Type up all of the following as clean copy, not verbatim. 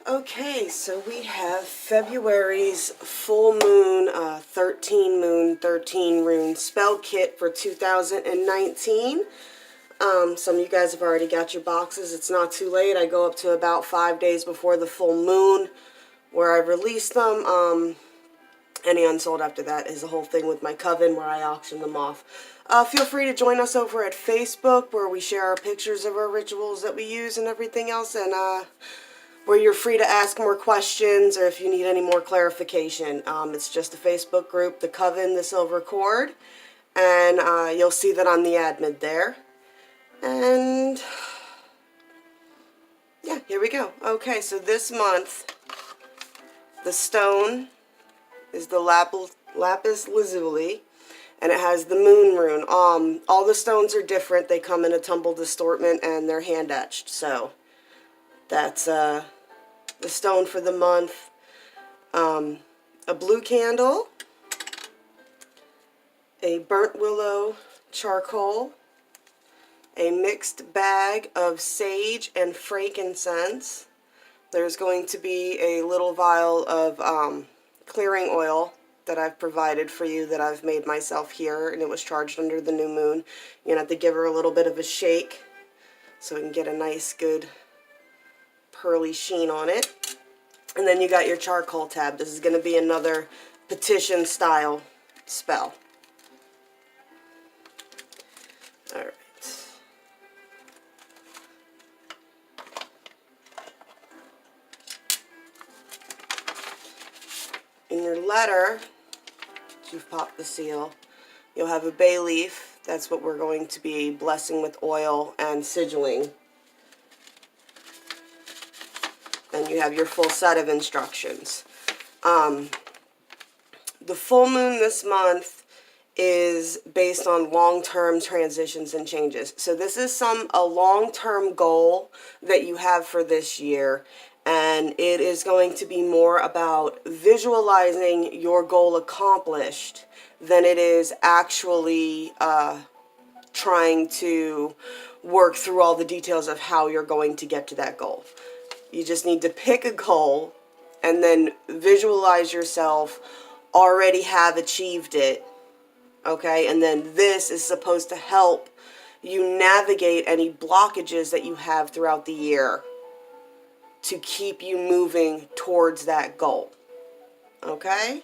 Okay, so we have February's full moon, 13 moon, 13 rune spell kit for 2019. Some of you guys have already got your boxes. It's not too late. I go up to about 5 days before the full moon where I release them. Any unsold after that is a whole thing with my Coven where I auction them off. Feel free to join us over at Facebook where we share our pictures of our rituals that we use and everything else, and where you're free to ask more questions or if you need any more clarification. It's just a Facebook group, the Coven, the Silver Cord, and you'll see that I'm the admin there. And yeah, here we go. Okay, so this month, the stone is the lapis lazuli, and it has the moon rune. All the stones are different. They come in a tumbled assortment, and they're hand etched. So that's the stone for the month. A blue candle, a burnt willow charcoal, a mixed bag of sage and frankincense. There's going to be a little vial of clearing oil that I've provided for you that I've made myself here, and it was charged under the new moon. You're going to have to give her a little bit of a shake so we can get a nice, good, pearly sheen on it. And then you got your charcoal tab. This is going to be another petition style spell. Alright. In your letter, you've popped the seal, you'll have a bay leaf. That's what we're going to be blessing with oil and sigilling. And you have your full set of instructions. The full moon this month is based on long-term transitions and changes. So this is a long-term goal that you have for this year. And it is going to be more about visualizing your goal accomplished than it is actually trying to work through all the details of how you're going to get to that goal. You just need to pick a goal and then visualize yourself already have achieved it. Okay, and then this is supposed to help you navigate any blockages that you have throughout the year to keep you moving towards that goal. Okay?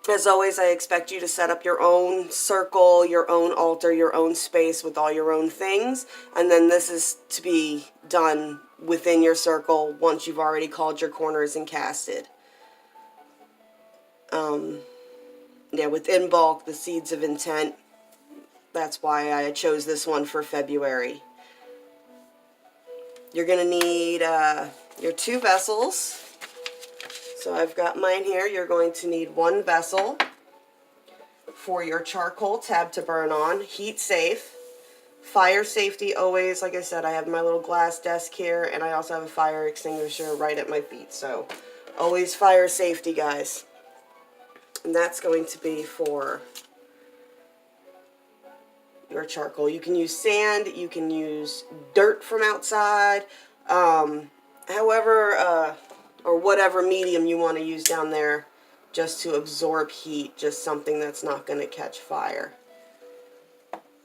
As always, I expect you to set up your own circle, your own altar, your own space with all your own things. And then this is to be done within your circle once you've already called your corners and casted. Yeah, within bulk, the seeds of intent. That's why I chose this one for February. You're going to need your 2 vessels. So I've got mine here. You're going to need 1 vessel for your charcoal tab to burn on. Heat safe. Fire safety always. Like I said, I have my little glass desk here, and I also have a fire extinguisher right at my feet. So always fire safety, guys. And that's going to be for your charcoal. You can use sand, you can use dirt from outside, however, or whatever medium you want to use down there just to absorb heat, just something that's not going to catch fire.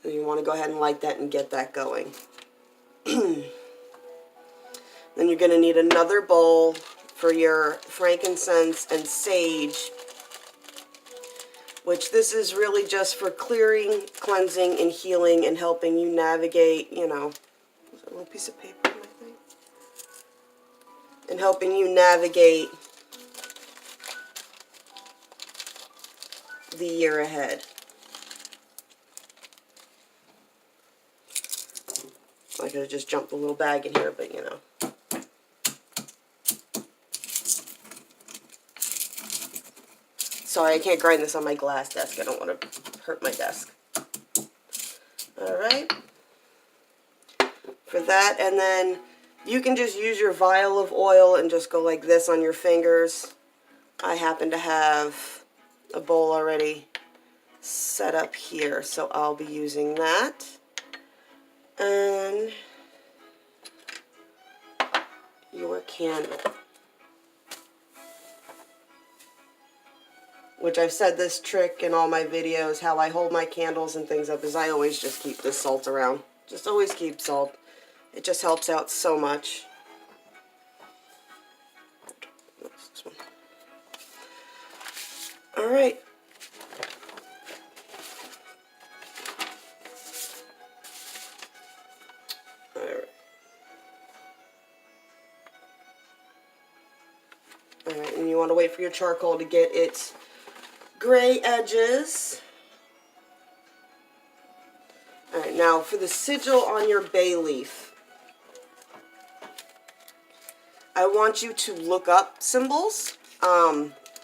And you want to go ahead and light that and get that going. Then you're going to need another bowl for your frankincense and sage, which this is really just for clearing, cleansing, and healing, and helping you navigate, you know, there's a little piece of paper in my thing, and helping you navigate the year ahead. I could have just jumped a little bag in here, but you know. Sorry, I can't grind this on my glass desk. I don't want to hurt my desk. Alright. For that, and then you can just use your vial of oil and just go like this on your fingers. I happen to have a bowl already set up here, so I'll be using that. And your candle. Which I've said this trick in all my videos, how I hold my candles and things up, is I always just keep this salt around. Just always keep salt. It just helps out so much. This one. All right. All right. All right, and you want to wait for your charcoal to get its gray edges. All right, now for the sigil on your bay leaf, I want you to look up symbols.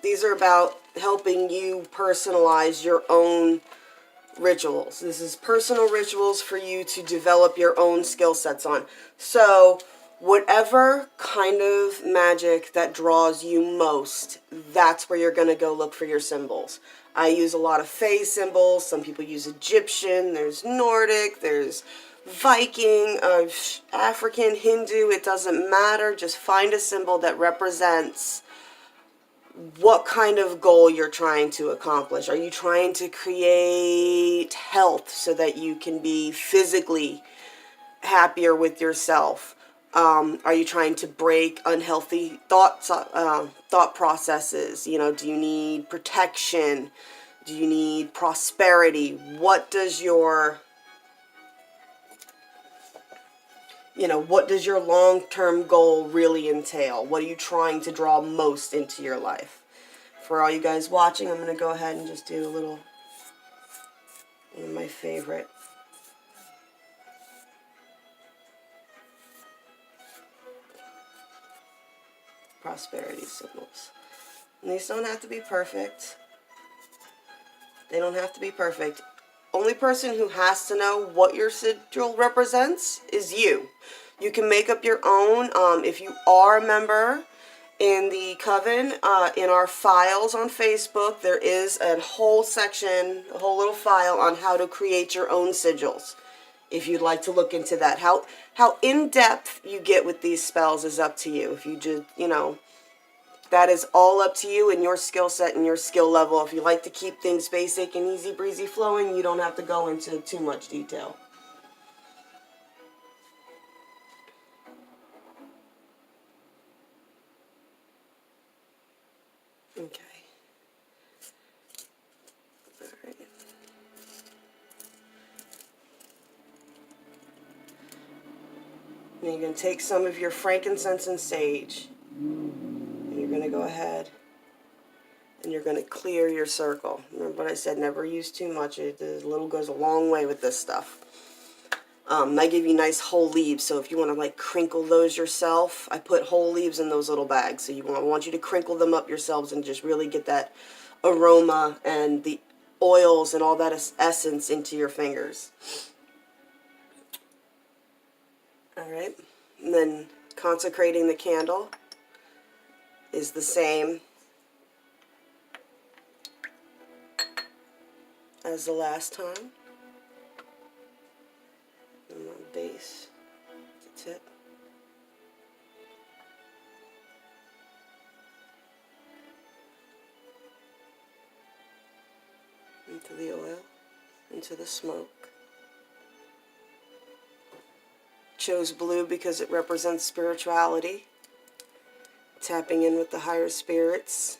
These are about helping you personalize your own rituals. This is personal rituals for you to develop your own skill sets on. So whatever kind of magic that draws you most, that's where you're going to go look for your symbols. I use a lot of Fae symbols. Some people use Egyptian. There's Nordic. There's Viking, African, Hindu. It doesn't matter. Just find a symbol that represents what kind of goal you're trying to accomplish. Are you trying to create health so that you can be physically happier with yourself? Are you trying to break unhealthy thought processes? You know, do you need protection? Do you need prosperity? What does your, what does your long-term goal really entail? What are you trying to draw most into your life? For all you guys watching, I'm going to go ahead and just do one of my favorite. Prosperity symbols. And these don't have to be perfect. They don't have to be perfect. Only person who has to know what your sigil represents is you. You can make up your own. If you are a member in the Coven, in our files on Facebook, there is a whole section, a whole little file on how to create your own sigils. If you'd like to look into that. How in-depth you get with these spells is up to you. If you just, that is all up to you and your skill set and your skill level. If you like to keep things basic and easy breezy flowing, you don't have to go into too much detail. Okay. All right. And you're going to take some of your frankincense and sage. And you're going to go ahead and you're going to clear your circle. Remember what I said, never use too much. A little goes a long way with this stuff. I give you nice whole leaves, so if you want to like crinkle those yourself, I put whole leaves in those little bags. So I want you to crinkle them up yourselves and just really get that aroma and the oils and all that essence into your fingers. All right, and then consecrating the candle is the same as the last time. And on base, the tip. Into the oil, into the smoke. Chose blue because it represents spirituality. Tapping in with the higher spirits.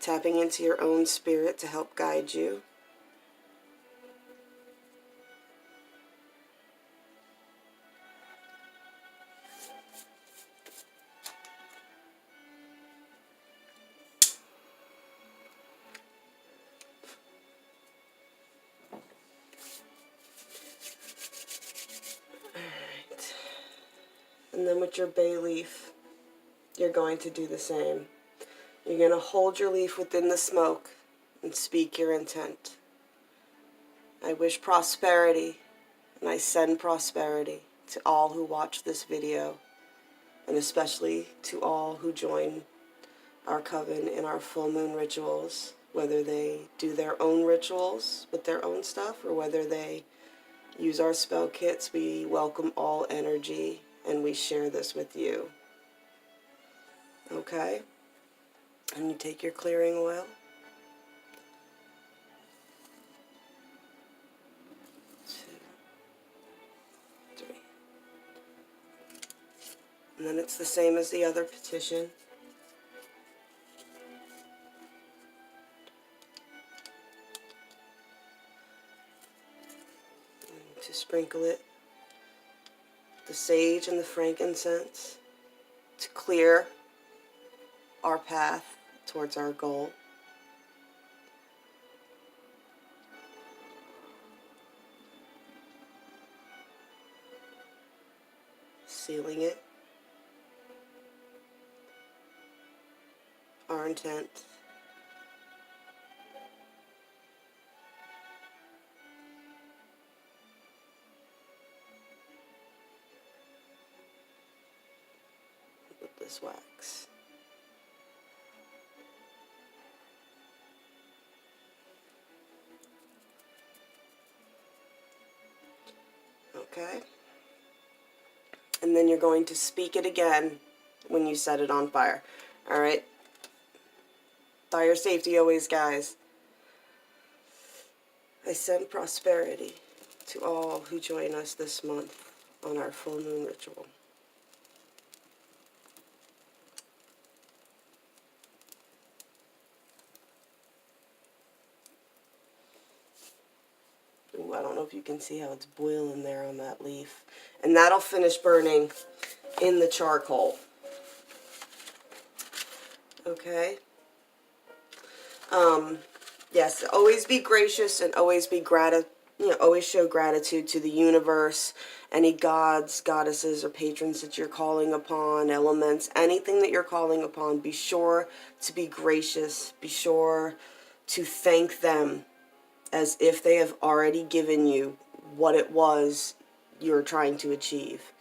Tapping into your own spirit to help guide you. And then with your bay leaf, you're going to do the same. You're going to hold your leaf within the smoke and speak your intent. I wish prosperity, and I send prosperity to all who watch this video, and especially to all who join our coven in our full moon rituals, whether they do their own rituals with their own stuff or whether they use our spell kits. We welcome all energy and we share this with you. Okay? And you take your clearing oil. And then it's the same as the other petition. And to sprinkle it, the sage and the frankincense, to clear our path towards our goal. Sealing it. Our intent. With this wax. Okay? And then you're going to speak it again when you set it on fire. Alright? Fire safety always, guys. I send prosperity to all who join us this month on our full moon ritual. Ooh, I don't know if you can see how it's boiling there on that leaf. And that'll finish burning in the charcoal. Okay? Yes, always be gracious and always be always show gratitude to the universe, any gods, goddesses, or patrons that you're calling upon, elements, anything that you're calling upon. Be sure to be gracious. Be sure to thank them as if they have already given you what it was you're trying to achieve.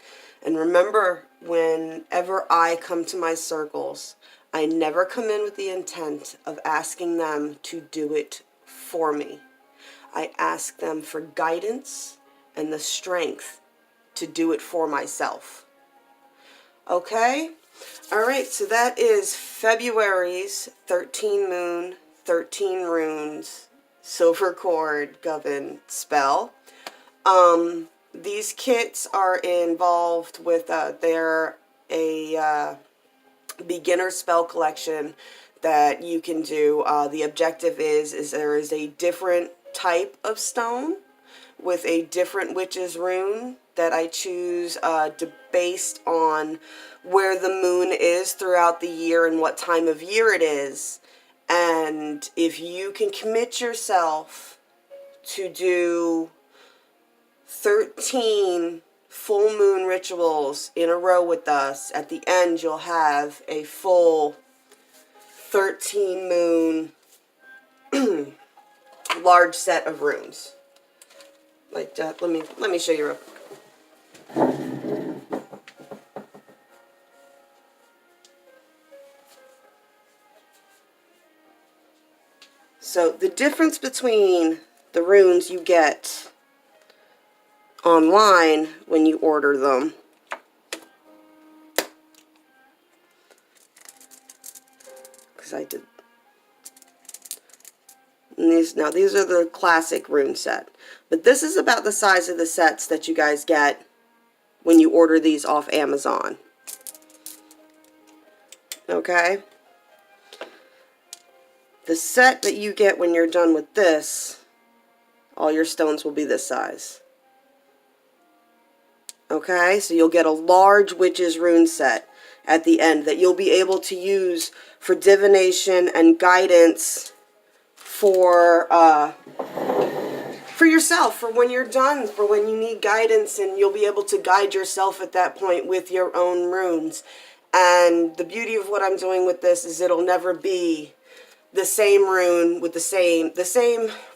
And remember, whenever I come to my circles, I never come in with the intent of asking them to do it for me. I ask them for guidance and the strength to do it for myself. Okay? Alright, so that is February's 13 moon, 13 runes, silver cord, Coven spell. These kits are involved with, they're a beginner spell collection that you can do. The objective is there is a different type of stone with a different witch's rune that I choose based on where the moon is throughout the year and what time of year it is. And if you can commit yourself to do 13 full moon rituals in a row with us, at the end you'll have a full 13 moon large set of runes. Like that. Let me show you real quick. So the difference between the runes you get online when you order them because I did and these are the classic rune set, but this is about the size of the sets that you guys get when you order these off Amazon. Okay, the set that you get when you're done with this, all your stones will be this size. Okay, so you'll get a large witch's rune set at the end that you'll be able to use for divination and guidance for yourself, for when you're done, for when you need guidance, and you'll be able to guide yourself at that point with your own runes. And the beauty of what I'm doing with this is it'll never be the same rune with the same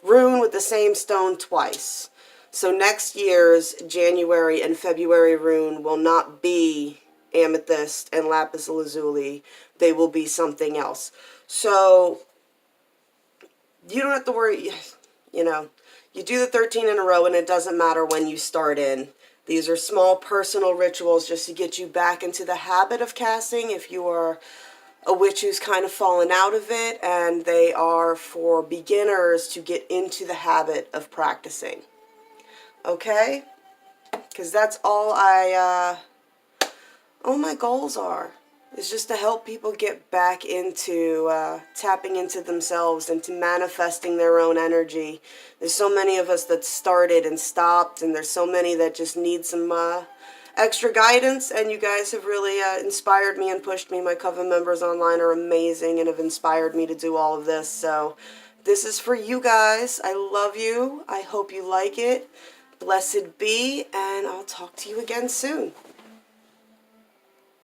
rune with the same stone twice. So next year's January and February rune will not be amethyst and lapis lazuli. They will be something else. So you don't have to worry, you know, you do the 13 in a row and it doesn't matter when you start in. These are small personal rituals just to get you back into the habit of casting if you are a witch who's kind of fallen out of it, and they are for beginners to get into the habit of practicing. Okay? Because that's all all my goals are. Is just to help people get back into tapping into themselves and to manifesting their own energy. There's so many of us that started and stopped, and there's so many that just need some extra guidance, and you guys have really inspired me and pushed me. My Coven members online are amazing and have inspired me to do all of this. So this is for you guys. I love you. I hope you like it. Blessed be, and I'll talk to you again soon.